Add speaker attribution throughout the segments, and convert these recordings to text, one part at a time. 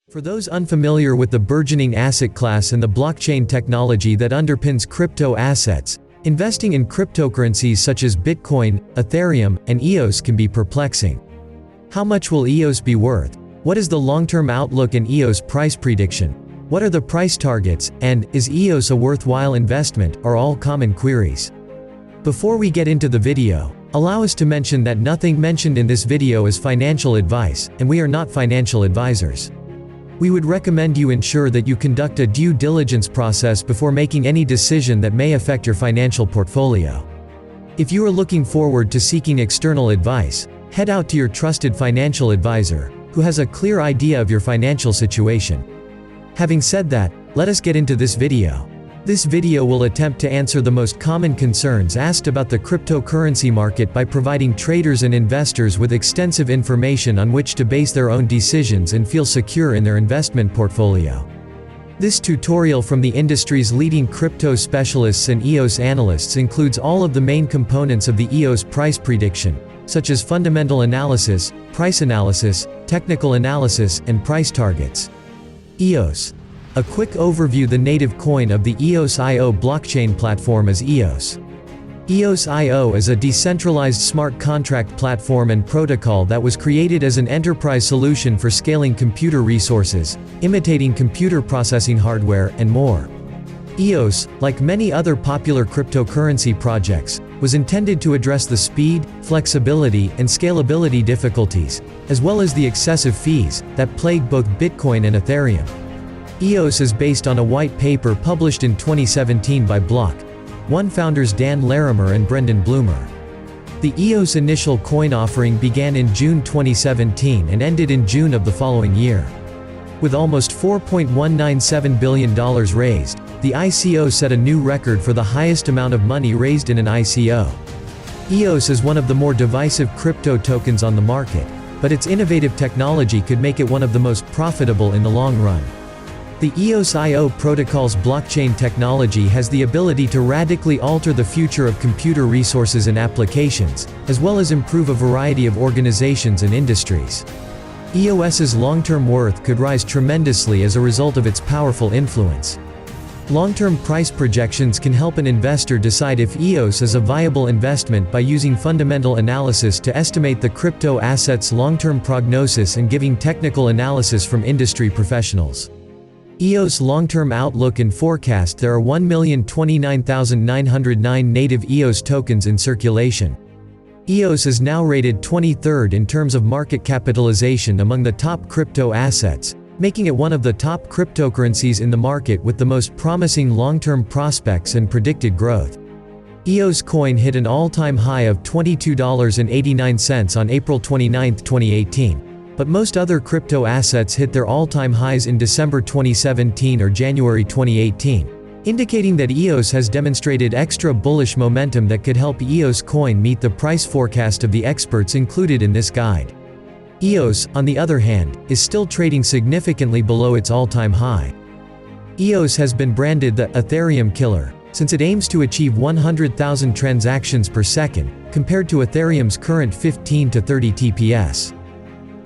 Speaker 1: For those unfamiliar with the burgeoning asset class and the blockchain technology that underpins crypto assets, investing in cryptocurrencies such as Bitcoin, Ethereum, and EOS can be perplexing. How much will EOS be worth? What is the long-term outlook in EOS price prediction? What are the price targets, and is EOS a worthwhile investment, are all common queries. Before we get into the video, allow us to mention that nothing mentioned in this video is financial advice, and we are not financial advisors. We would recommend you ensure that you conduct a due diligence process before making any decision that may affect your financial portfolio. If you are looking forward to seeking external advice, head out to your trusted financial advisor, who has a clear idea of your financial situation. Having said that, let us get into this video. This video will attempt to answer the most common concerns asked about the cryptocurrency market by providing traders and investors with extensive information on which to base their own decisions and feel secure in their investment portfolio. This tutorial from the industry's leading crypto specialists and EOS analysts includes all of the main components of the EOS price prediction, such as fundamental analysis, price analysis, technical analysis, and price targets. EOS. A quick overview. The native coin of the EOS.io blockchain platform is EOS. EOS.io is a decentralized smart contract platform and protocol that was created as an enterprise solution for scaling computer resources, imitating computer processing hardware, and more. EOS, like many other popular cryptocurrency projects, was intended to address the speed, flexibility, and scalability difficulties, as well as the excessive fees, that plague both Bitcoin and Ethereum. EOS is based on a white paper published in 2017 by Block.one founders Dan Larimer and Brendan Blumer. The EOS initial coin offering began in June 2017 and ended in June of the following year. With almost $4.197 billion raised, the ICO set a new record for the highest amount of money raised in an ICO. EOS is one of the more divisive crypto tokens on the market, but its innovative technology could make it one of the most profitable in the long run. The EOS.io protocol's blockchain technology has the ability to radically alter the future of computer resources and applications, as well as improve a variety of organizations and industries. EOS's long-term worth could rise tremendously as a result of its powerful influence. Long-term price projections can help an investor decide if EOS is a viable investment by using fundamental analysis to estimate the crypto asset's long-term prognosis and giving technical analysis from industry professionals. EOS long-term outlook and forecast. There are 1,029,909 native EOS tokens in circulation. EOS is now rated 23rd in terms of market capitalization among the top crypto assets, making it one of the top cryptocurrencies in the market with the most promising long-term prospects and predicted growth. EOS coin hit an all-time high of $22.89 on April 29, 2018. But most other crypto assets hit their all-time highs in December 2017 or January 2018, indicating that EOS has demonstrated extra bullish momentum that could help EOS coin meet the price forecast of the experts included in this guide. EOS, on the other hand, is still trading significantly below its all-time high. EOS has been branded the Ethereum killer, since it aims to achieve 100,000 transactions per second, compared to Ethereum's current 15 to 30 TPS.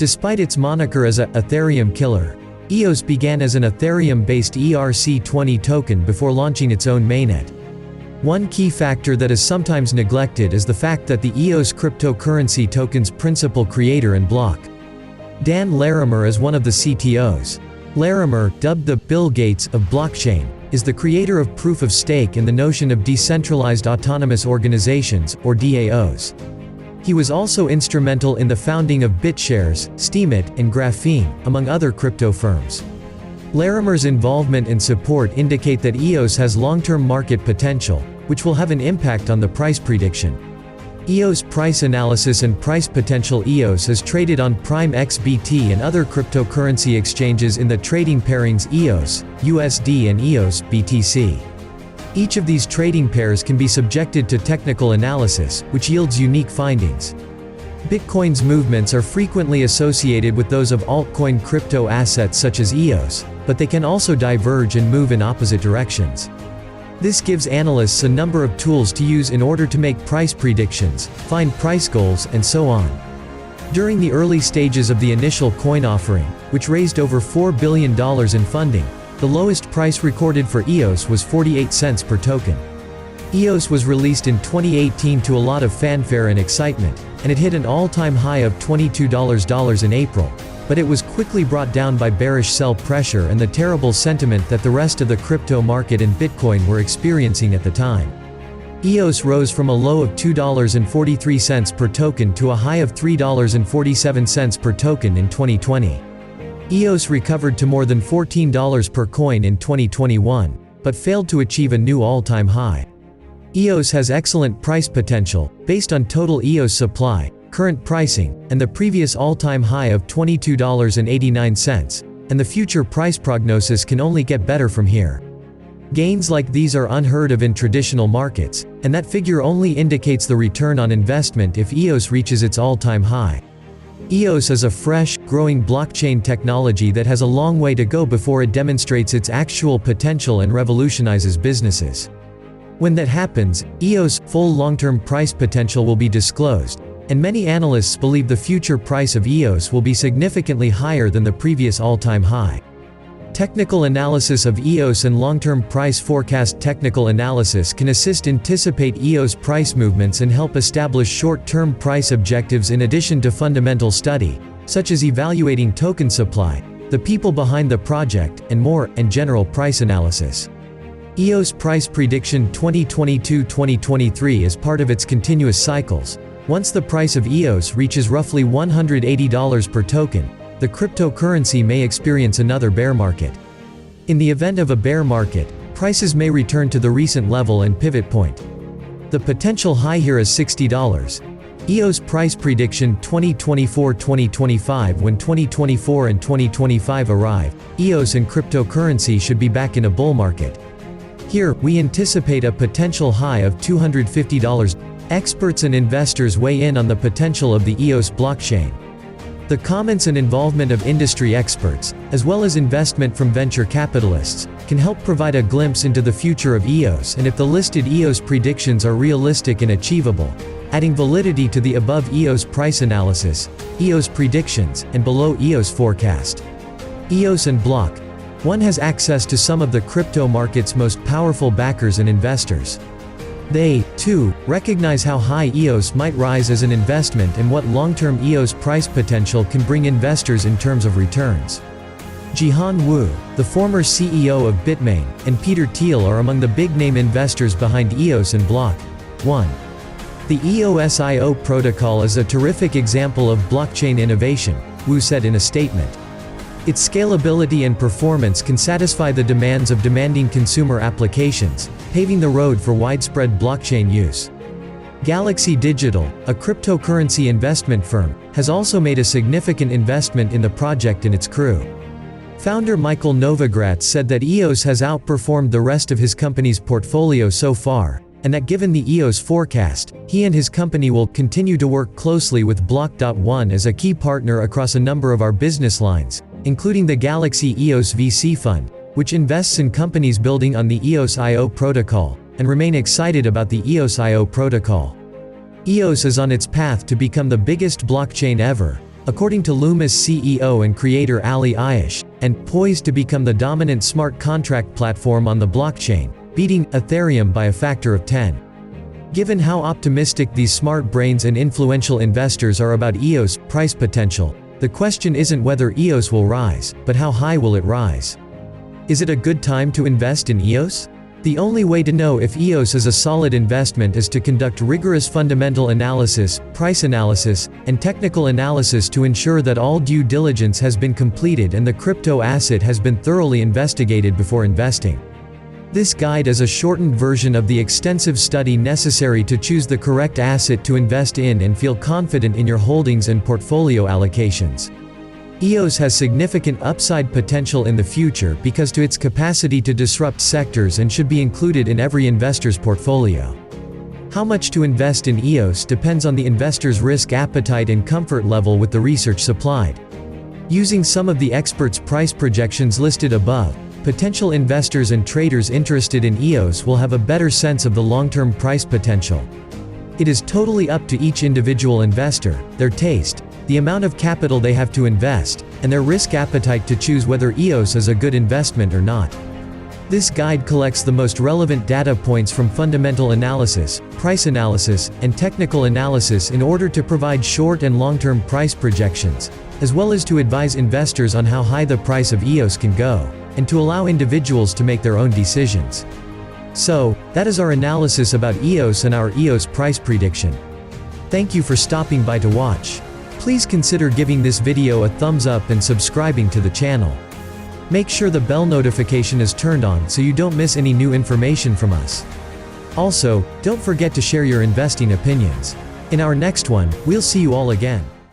Speaker 1: Despite its moniker as a Ethereum killer, EOS began as an Ethereum-based ERC-20 token before launching its own mainnet. One key factor that is sometimes neglected is the fact that the EOS cryptocurrency token's principal creator and block. Dan Larimer is one of the CTOs. Larimer, dubbed the Bill Gates of blockchain, is the creator of proof of stake and the notion of decentralized autonomous organizations, or DAOs. He was also instrumental in the founding of BitShares, Steemit, and Graphene, among other crypto firms. Larimer's involvement and support indicate that EOS has long-term market potential, which will have an impact on the price prediction. EOS price analysis and price potential. EOS is traded on Prime XBT and other cryptocurrency exchanges in the trading pairings EOS, USD and EOS, BTC. Each of these trading pairs can be subjected to technical analysis, which yields unique findings. Bitcoin's movements are frequently associated with those of altcoin crypto assets such as EOS, but they can also diverge and move in opposite directions. This gives analysts a number of tools to use in order to make price predictions, find price goals, and so on. During the early stages of the initial coin offering, which raised over $4 billion in funding, the lowest price recorded for EOS was 48 cents per token. EOS was released in 2018 to a lot of fanfare and excitement, and it hit an all-time high of $22 in April, but it was quickly brought down by bearish sell pressure and the terrible sentiment that the rest of the crypto market and Bitcoin were experiencing at the time. EOS rose from a low of $2.43 per token to a high of $3.47 per token in 2020. EOS recovered to more than $14 per coin in 2021, but failed to achieve a new all-time high. EOS has excellent price potential, based on total EOS supply, current pricing, and the previous all-time high of $22.89, and the future price prognosis can only get better from here. Gains like these are unheard of in traditional markets, and that figure only indicates the return on investment if EOS reaches its all-time high. EOS is a fresh, growing blockchain technology that has a long way to go before it demonstrates its actual potential and revolutionizes businesses. When that happens, EOS' full long-term price potential will be disclosed, and many analysts believe the future price of EOS will be significantly higher than the previous all-time high. Technical analysis of EOS and long-term price forecast. Technical analysis can assist anticipate EOS price movements and help establish short-term price objectives in addition to fundamental study, such as evaluating token supply, the people behind the project, and more, and general price analysis. EOS Price Prediction 2022-2023 is part of its continuous cycles. Once the price of EOS reaches roughly $180 per token, the cryptocurrency may experience another bear market. In the event of a bear market, prices may return to the recent level and pivot point. The potential high here is $60. EOS Price Prediction 2024-2025. When 2024 and 2025 arrive, EOS and cryptocurrency should be back in a bull market. Here, we anticipate a potential high of $250. Experts and investors weigh in on the potential of the EOS blockchain. The comments and involvement of industry experts, as well as investment from venture capitalists, can help provide a glimpse into the future of EOS and if the listed EOS predictions are realistic and achievable, adding validity to the above EOS price analysis, EOS predictions, and below EOS forecast. EOS and Block. One has access to some of the crypto market's most powerful backers and investors. They, too, recognize how high EOS might rise as an investment and what long-term EOS price potential can bring investors in terms of returns. Jihan Wu, the former CEO of Bitmain, and Peter Thiel are among the big-name investors behind EOS and Block. 1. The EOS.io protocol is a terrific example of blockchain innovation, Wu said in a statement. Its scalability and performance can satisfy the demands of demanding consumer applications, paving the road for widespread blockchain use. Galaxy Digital, a cryptocurrency investment firm, has also made a significant investment in the project and its crew. Founder Michael Novogratz said that EOS has outperformed the rest of his company's portfolio so far, and that given the EOS forecast, he and his company will continue to work closely with Block.one as a key partner across a number of our business lines, including the Galaxy EOS VC Fund, which invests in companies building on the EOS.io protocol, and remain excited about the EOS.io protocol. EOS is on its path to become the biggest blockchain ever, according to Luma's CEO and creator Ali Ayush, and poised to become the dominant smart contract platform on the blockchain, beating Ethereum by a factor of 10. Given how optimistic these smart brains and influential investors are about EOS price potential, the question isn't whether EOS will rise, but how high will it rise? Is it a good time to invest in EOS? The only way to know if EOS is a solid investment is to conduct rigorous fundamental analysis, price analysis, and technical analysis to ensure that all due diligence has been completed and the crypto asset has been thoroughly investigated before investing. This guide is a shortened version of the extensive study necessary to choose the correct asset to invest in and feel confident in your holdings and portfolio allocations. EOS has significant upside potential in the future because to its capacity to disrupt sectors and should be included in every investor's portfolio. How much to invest in EOS depends on the investor's risk appetite and comfort level with the research supplied. Using some of the experts' price projections listed above, potential investors and traders interested in EOS will have a better sense of the long-term price potential. It is totally up to each individual investor, their taste, the amount of capital they have to invest, and their risk appetite to choose whether EOS is a good investment or not. This guide collects the most relevant data points from fundamental analysis, price analysis, and technical analysis in order to provide short and long-term price projections, as well as to advise investors on how high the price of EOS can go, and to allow individuals to make their own decisions. So, that is our analysis about EOS and our EOS price prediction. Thank you for stopping by to watch. Please consider giving this video a thumbs up and subscribing to the channel. Make sure the bell notification is turned on so you don't miss any new information from us. Also, don't forget to share your investing opinions. In our next one, we'll see you all again.